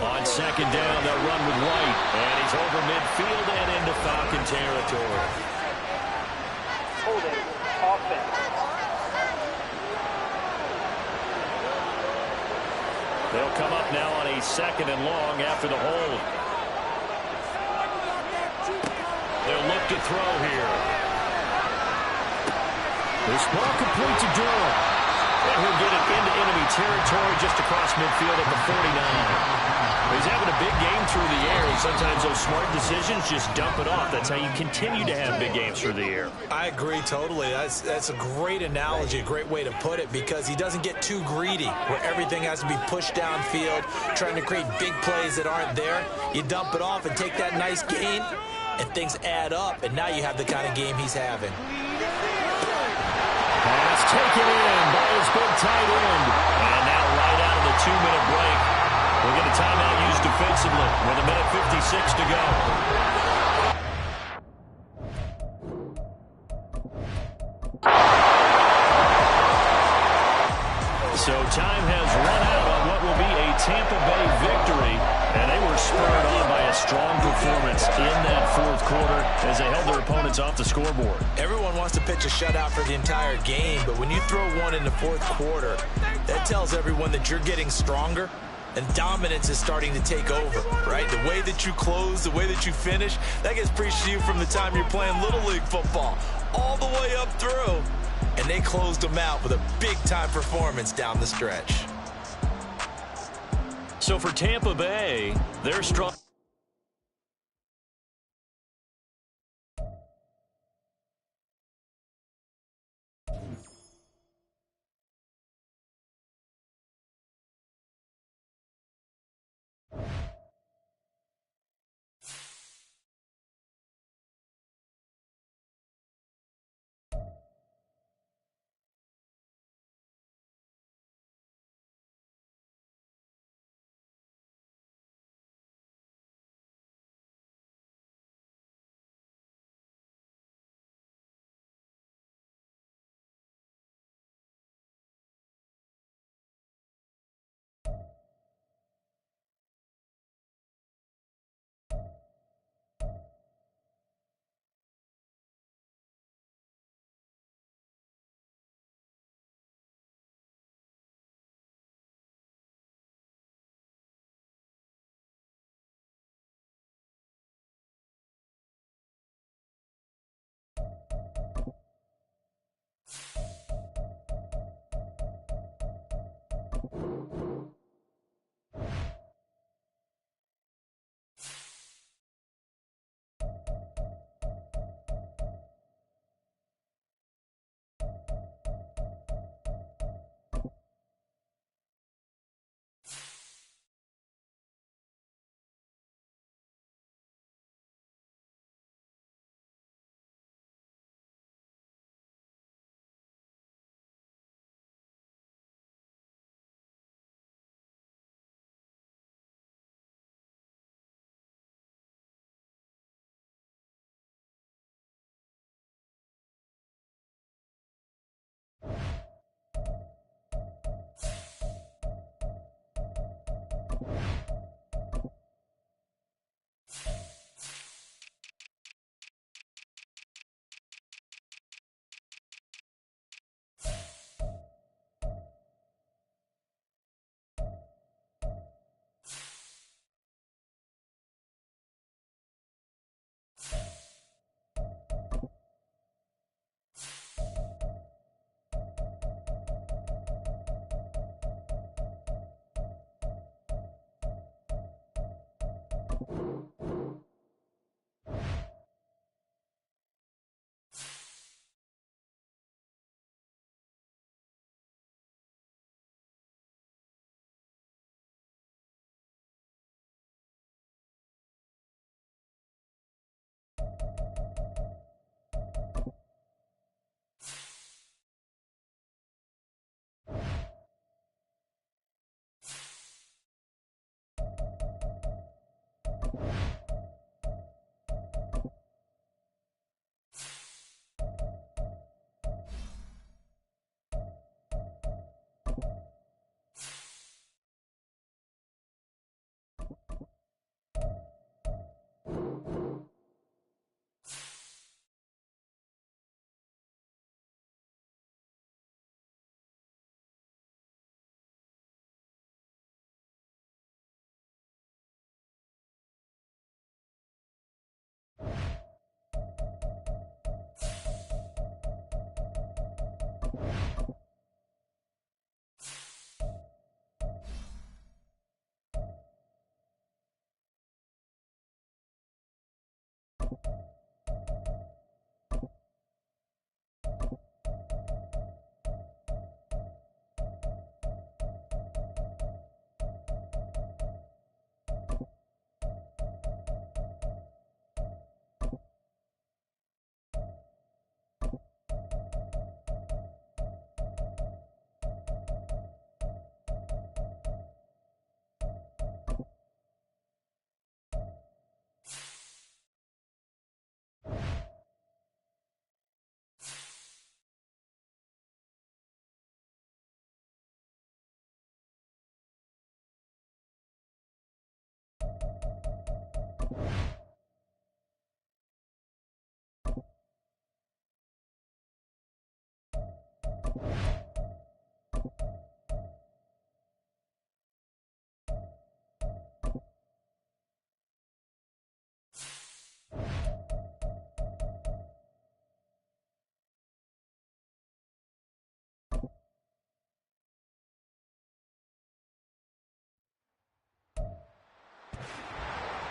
On 2nd down, they'll run with White. And he's over midfield and into Falcon territory. Holding offense. They'll come up now on a 2nd and long after the hold. They'll look to throw here. This ball complete to Durham. And he'll get it into enemy territory just across midfield at the 49. He's having a big game through the air, and sometimes those smart decisions just dump it off. That's how you continue to have big games through the air. I agree totally. That's a great analogy, a great way to put it, because he doesn't get too greedy where everything has to be pushed downfield, trying to create big plays that aren't there. You dump it off and take that nice gain, and things add up, and now you have the kind of game he's having. Pass taken in by his big tight end. And now right out of the 2-minute break, we'll get a timeout used defensively with 1:56 to go. So time has run out on what will be a Tampa Bay victory, and they were spurred on by a strong performance in that 4th quarter as they held their opponents off the scoreboard. Everyone wants to pitch a shutout for the entire game, but when you throw one in the 4th quarter, that tells everyone that you're getting stronger and dominance is starting to take over, right? The way that you close, the way that you finish, that gets preached to you from the time you're playing Little League football all the way up through. And they closed them out with a big-time performance down the stretch. So for Tampa Bay, they're strong.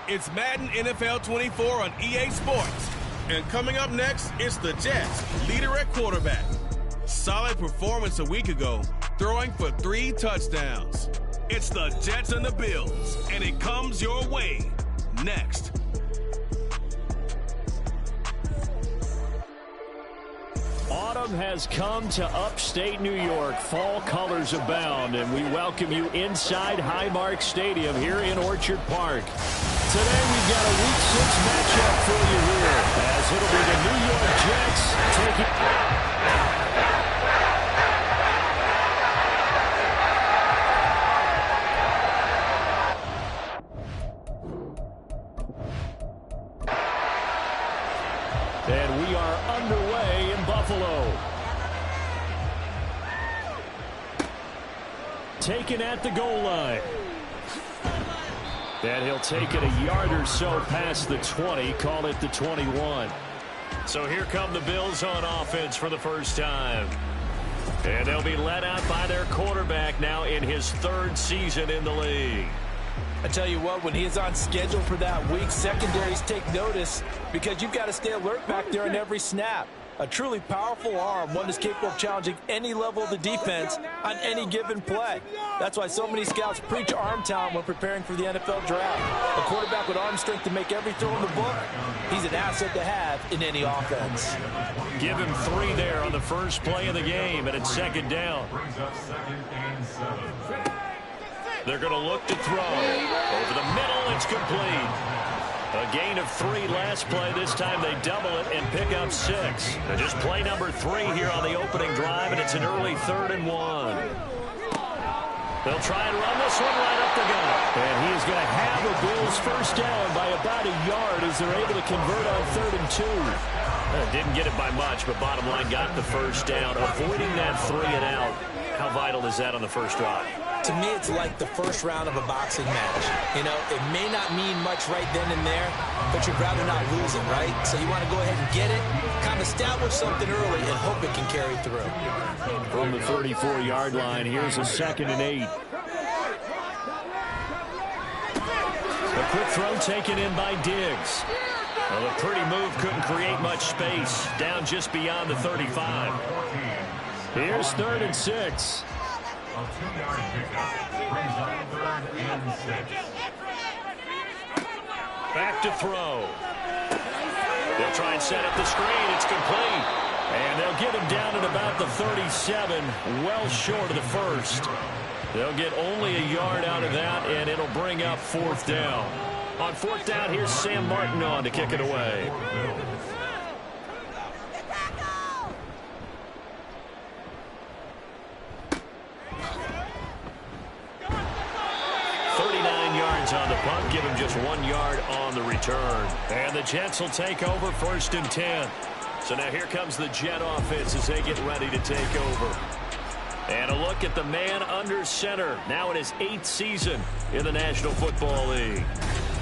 It's Madden NFL 24 on EA Sports. And coming up next, it's the Jets, leader at quarterback. Solid performance a week ago, throwing for 3 touchdowns. It's the Jets and the Bills, and it comes your way next. Autumn has come to upstate New York. Fall colors abound, and we welcome you inside Highmark Stadium here in Orchard Park. Today we've got a Week 6 matchup for you here, as it'll be the New York Jets taking... And we are underway in Buffalo. Taken at the goal line. And he'll take it a yard or so past the 20, call it the 21. So here come the Bills on offense for the first time. And they'll be led out by their quarterback now in his 3rd season in the league. I tell you what, when he is on schedule for that week, secondaries take notice because you've got to stay alert back there on every snap. A truly powerful arm, one that's capable of challenging any level of the defense on any given play. That's why so many scouts preach arm talent when preparing for the NFL draft. A quarterback with arm strength to make every throw in the book, he's an asset to have in any offense. Give him 3 there on the first play of the game, and it's 2nd down. They're going to look to throw. Over the middle, it's complete. A gain of 3 last play. This time they double it and pick up 6. Just play number 3 here on the opening drive, and it's an early 3rd and 1. They'll try and run this one right up the gut. And he is going to have the Bills first down by about a yard as they're able to convert on 3rd and 2. Didn't get it by much, but bottom line got the first down. Avoiding that 3 and out. How vital is that on the first drive? To me, it's like the first round of a boxing match. You know, it may not mean much right then and there, but you'd rather not lose it, right? So you want to go ahead and get it, kind of establish something early, and hope it can carry through. From the 34-yard line, here's a 2nd and 8. A quick throw taken in by Diggs. Well, a pretty move couldn't create much space. Down just beyond the 35. Here's 3rd and 6. Back to throw. They'll try and set up the screen. It's complete. And they'll get him down at about the 37, well short of the first. They'll get only a yard out of that, and it'll bring up 4th down. On 4th down, here's Sam Martin on to kick it away. On the punt, give him just 1 yard on the return. And the Jets will take over 1st and 10. So now here comes the Jet offense as they get ready to take over. And a look at the man under center, now in his 8th season in the National Football League.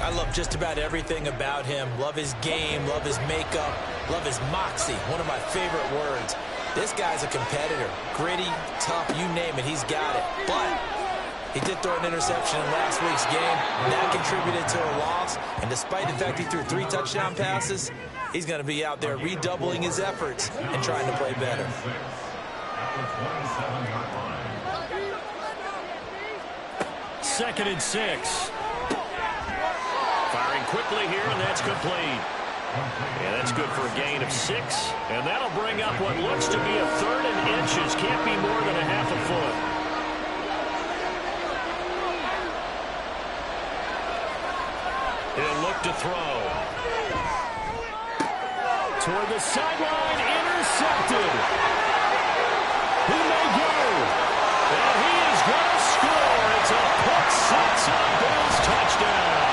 I love just about everything about him. Love his game, love his makeup, love his moxie, one of my favorite words. This guy's a competitor. Gritty, tough, you name it, he's got it. But he did throw an interception in last week's game. That contributed to a loss. And despite the fact he threw 3 touchdown passes, he's going to be out there redoubling his efforts and trying to play better. Second and 6. Firing quickly here, and that's complete. And that's good for a gain of 6. And that'll bring up what looks to be a 3rd and inches. Can't be more than a half a foot. He'll look to throw. Toward the sideline, intercepted. He may go. And he is going to score. It's a pick 6 on Bills touchdown.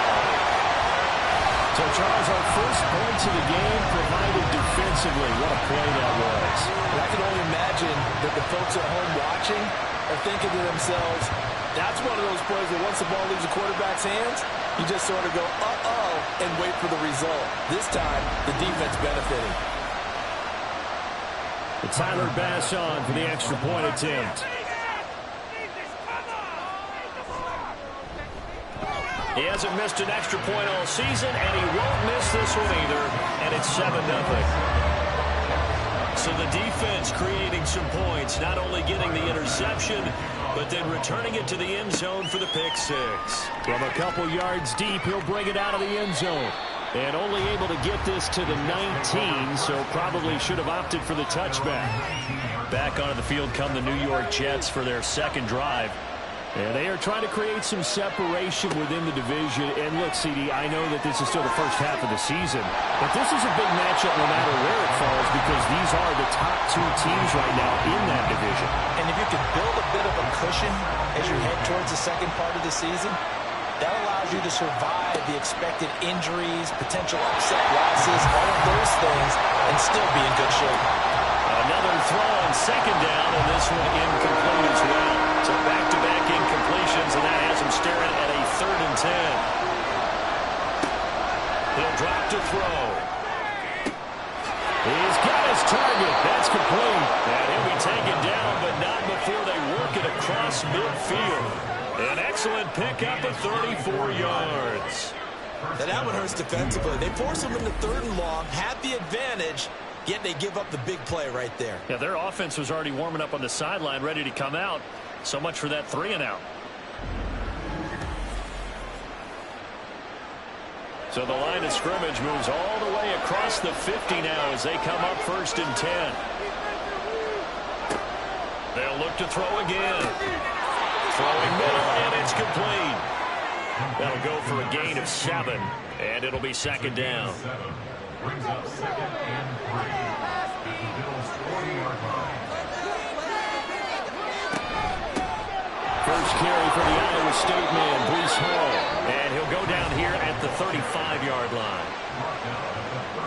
To Charles, our first points of the game provided defensively. What a play that was. And I can only imagine that the folks at home watching are thinking to themselves, that's one of those plays where once the ball leaves the quarterback's hands, you just sort of go, uh-oh, and wait for the result. This time, the defense benefiting. Tyler Bass on for the extra point attempt. He hasn't missed an extra point all season, and he won't miss this one either, and it's 7-0. So the defense creating some points, not only getting the interception, but then returning it to the end zone for the pick six. From a couple yards deep, he'll bring it out of the end zone. And only able to get this to the 19, so probably should have opted for the touchback. Back onto the field come the New York Jets for their second drive. And they are trying to create some separation within the division. And look, CD, I know that this is still the first half of the season, but this is a big matchup no matter where it falls because these are the top two teams right now in that division. And if you can build a bit of a cushion as you head towards the second part of the season, that allows you to survive the expected injuries, potential upset losses, all of those things, and still be in good shape. Another throw on second down, and this one incomplete as well. So back-to-back incompletions, and that has him staring at a 3rd and 10. He'll drop to throw. He's got his target. That's complete. And he'll be taken down, but not before they work it across midfield. An excellent pickup of 34 yards. And that one hurts defensively. They force him into 3rd and long, have the advantage, yet they give up the big play right there. Yeah, their offense was already warming up on the sideline, ready to come out. So much for that 3-and-out. So the line of scrimmage moves all the way across the 50 now as they come up 1st and 10. They'll look to throw again. Throwing middle, and it's complete. That'll go for a gain of 7, and it'll be 2nd down. First carry for the Iowa State man, Breece Hall. And he'll go down here at the 35-yard line.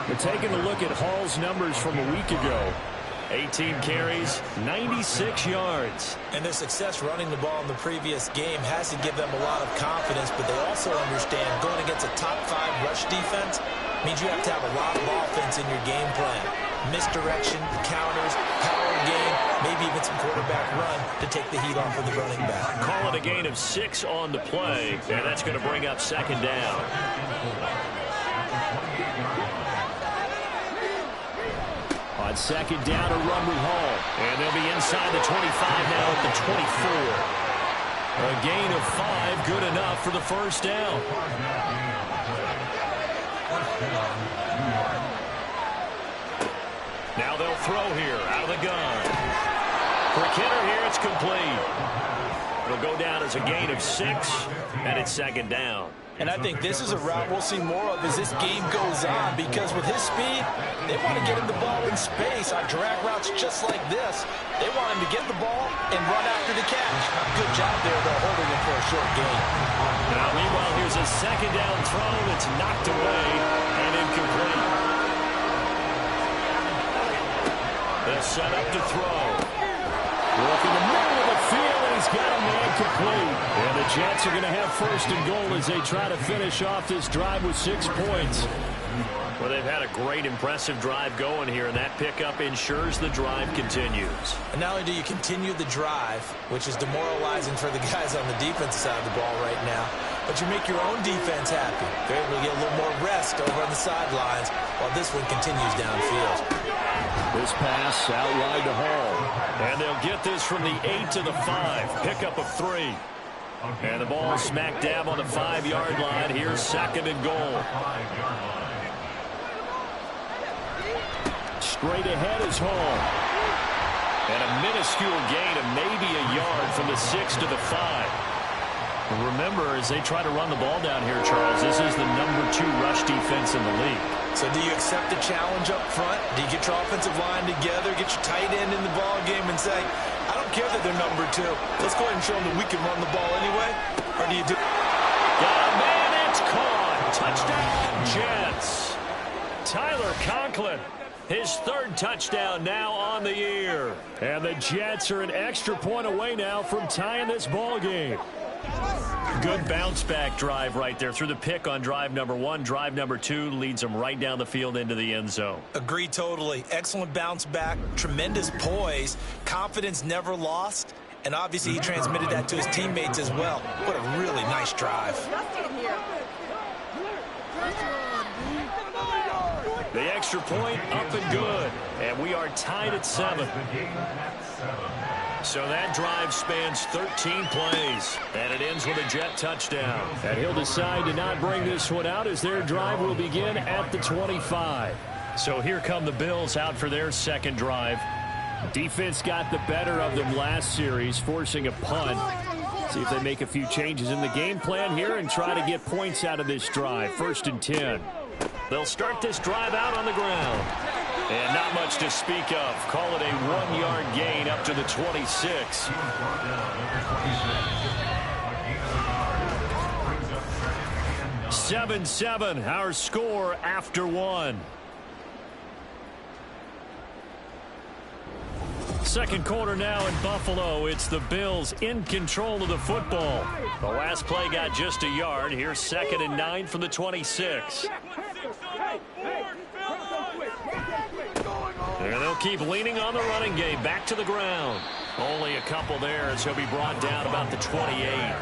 We're taking a look at Hall's numbers from a week ago. 18 carries, 96 yards. And their success running the ball in the previous game has to give them a lot of confidence, but they also understand going against a top 5 rush defense means you have to have a lot of offense in your game plan. Misdirection, counters, power game, maybe even some quarterback run to take the heat off of the running back. Call it a gain of 6 on the play, and that's going to bring up 2nd down. On 2nd down, a run with Hall. And they'll be inside the 25 now at the 24. A gain of 5, good enough for the 1st down. Now they'll throw here out of the gun. For Kenner here, it's complete. It'll go down as a gain of 6, and it's 2nd down. And I think this is a route we'll see more of as this game goes on, because with his speed, they want to get him the ball in space on drag routes just like this. They want him to get the ball and run after the catch. Good job there, though, holding him for a short gain. Now, meanwhile, here's a 2nd down throw that's knocked away and incomplete. They'll set up to throw. Look in the middle of the field, and he's got a man complete. And the Jets are going to have 1st and goal as they try to finish off this drive with 6 points. Well, they've had a great, impressive drive going here, and that pickup ensures the drive continues. And not only do you continue the drive, which is demoralizing for the guys on the defensive side of the ball right now, but you make your own defense happy. They're able to get a little more rest over on the sidelines while this one continues downfield. This pass out wide to Hall. And they'll get this from the 8 to the 5. Pickup of 3. And the ball smack dab on the 5-yard line. Here's 2nd and goal. Straight ahead is Hall. And a minuscule gain of maybe a yard from the 6 to the 5. Remember, as they try to run the ball down here, Charles, this is the #2 rush defense in the league. So do you accept the challenge up front? Do you get your offensive line together, get your tight end in the ball game and say, I don't care that they're #2. Let's go ahead and show them that we can run the ball anyway? Or do you do... Got a man, it's caught. Touchdown. Jets. Tyler Conklin, his third touchdown now on the year. And the Jets are an extra point away now from tying this ball game. Good bounce-back drive right there. Through the pick on drive number 1. Drive number 2 leads them right down the field into the end zone. Agree totally. Excellent bounce back, tremendous poise, confidence never lost, and obviously he transmitted that to his teammates as well. What a really nice drive. The extra point up and good. And we are tied at 7. So that drive spans 13 plays, and it ends with a Jet touchdown. And he'll decide to not bring this one out as their drive will begin at the 25. So here come the Bills out for their second drive. Defense got the better of them last series, forcing a punt. See if they make a few changes in the game plan here and try to get points out of this drive. 1st and 10. They'll start this drive out on the ground. And not much to speak of. Call it a 1-yard gain up to the 26. "7-7", our score after 1. Second quarter now in Buffalo. It's the Bills in control of the football. The last play got just a yard. Here's 2nd and 9 from the 26. And they'll keep leaning on the running game. Back to the ground. Only a couple there as he'll be brought down about the 28.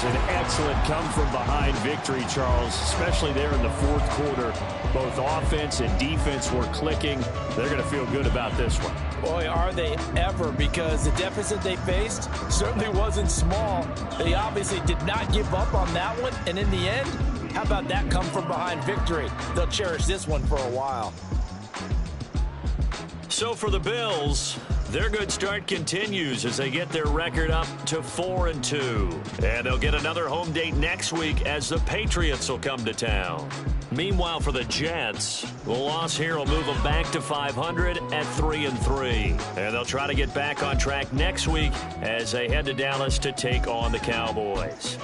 An excellent come-from-behind victory, Charles, especially there in the 4th quarter. Both offense and defense were clicking. They're going to feel good about this one. Boy, are they ever, because the deficit they faced certainly wasn't small. They obviously did not give up on that one, and in the end, how about that come-from-behind victory? They'll cherish this one for a while. So for the Bills, their good start continues as they get their record up to 4-2. And they'll get another home date next week as the Patriots will come to town. Meanwhile, for the Jets, the loss here will move them back to 500 at 3-3. And they'll try to get back on track next week as they head to Dallas to take on the Cowboys.